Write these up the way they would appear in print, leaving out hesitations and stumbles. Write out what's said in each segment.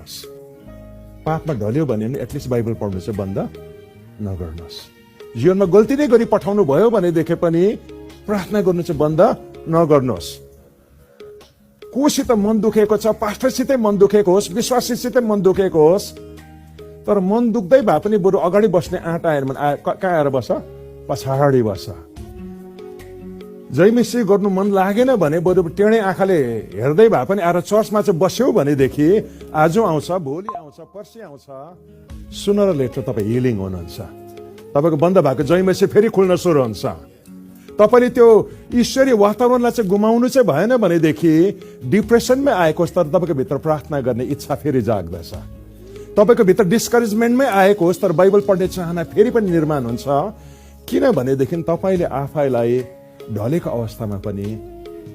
नगर्नुहोस्। पापमा ढल्यो भने एटलिस्ट बाइबल पढ्नु चाहिँ बन्द नगर्नुहोस्। जीवनमा गल्ती नै गरी पठाउनु भयो भनेदेखि पनि प्रार्थना गर्नु चाहिँ बन्द नगर्नुहोस्। कोसित मन दुखेको छ, पास्टरसितै मन दुखेको होस्, विश्वासीसितै मन दुखेको होस्, तर मन दुख्दै भए पनि बरु अगाडि बस्ने आँट आएर कहाँ आएर बस, पछाडि बस। जयमिसी गर्नु मन लागेन भने बरु टेढे आँखाले हेर्दै भए पनि आएर चर्चमा चाहिँ बस्यौ भनेदेखि आज आउँछ, भोलि आउँछ, पर्सि आउँछ, सुनर लेटर तपाईँ हिलिङ हुनुहुन्छ। तपाईँको बन्द भएको जयमिसी फेरि खुल्न सुरु हुन्छ। तपाईँले त्यो ईश्वरीय वातावरणलाई चाहिँ गुमाउनु चाहिँ भएन भनेदेखि डिप्रेसनमै आएको होस् तर तपाईँको भित्र प्रार्थना गर्ने इच्छा फेरि जाग्दछ। तपाईँको भित्र डिस्करेजमेन्टमै आएको होस् तर बाइबल पढ्ने चाहना फेरि पनि निर्माण हुन्छ। किनभनेदेखि तपाईँले आफैलाई ढलेको अवस्थामा पनि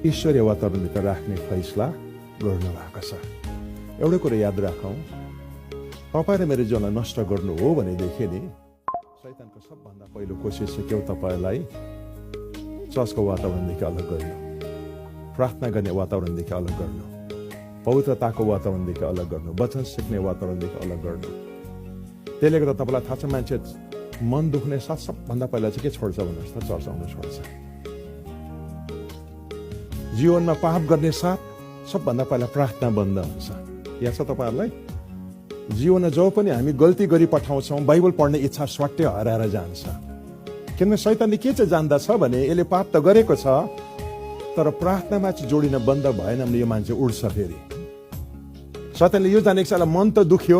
ईश्वरीय वातावरणभित्र राख्ने फैसला गर्नु भएको छ। एउटै कुरो याद राखौँ, तपाईँ र मेरो जीवनलाई नष्ट गर्नु हो भनेदेखि नि शैतानको सबभन्दा पहिलो कोसिस चाहिँ के हो, तपाईँलाई चर्चको वातावरणदेखि अलग गर्नु, प्रार्थना गर्ने वातावरणदेखि अलग गर्नु, पवित्रताको वातावरणदेखि अलग गर्नु, वचन सिक्ने वातावरणदेखि अलग गर्नु। त्यसले गर्दा तपाईँलाई थाहा छ मान्छे मन दुख्ने साथ सबभन्दा पहिला चाहिँ के छोड्छ भन्नुहोस् त, चर्च आउनु छोड्छ। जीवनमा पाप गर्ने साथ सबभन्दा पहिला प्रार्थना बन्द हुन्छ। याद छ तपाईँहरूलाई? जीवनमा जो पनि हामी गल्ती गरी पठाउँछौँ बाइबल पढ्ने इच्छा स्वाट्टै हराएर जान्छ। किनभने शैतानले के चाहिँ जान्दछ भने यसले पाप त गरेको छ तर प्रार्थनामा चाहिँ जोडिन बन्द भएन भने यो मान्छे उड्छ। फेरि शैतानले यो जानेको छ, मन त दुख्यो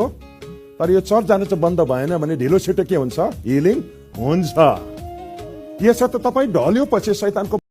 तर यो चर्च जानु चाहिँ बन्द भएन भने ढिलो छिटो के हुन्छ, हिलिङ हुन्छ। यसो त तपाईँ ढल्यो पछि शैतानको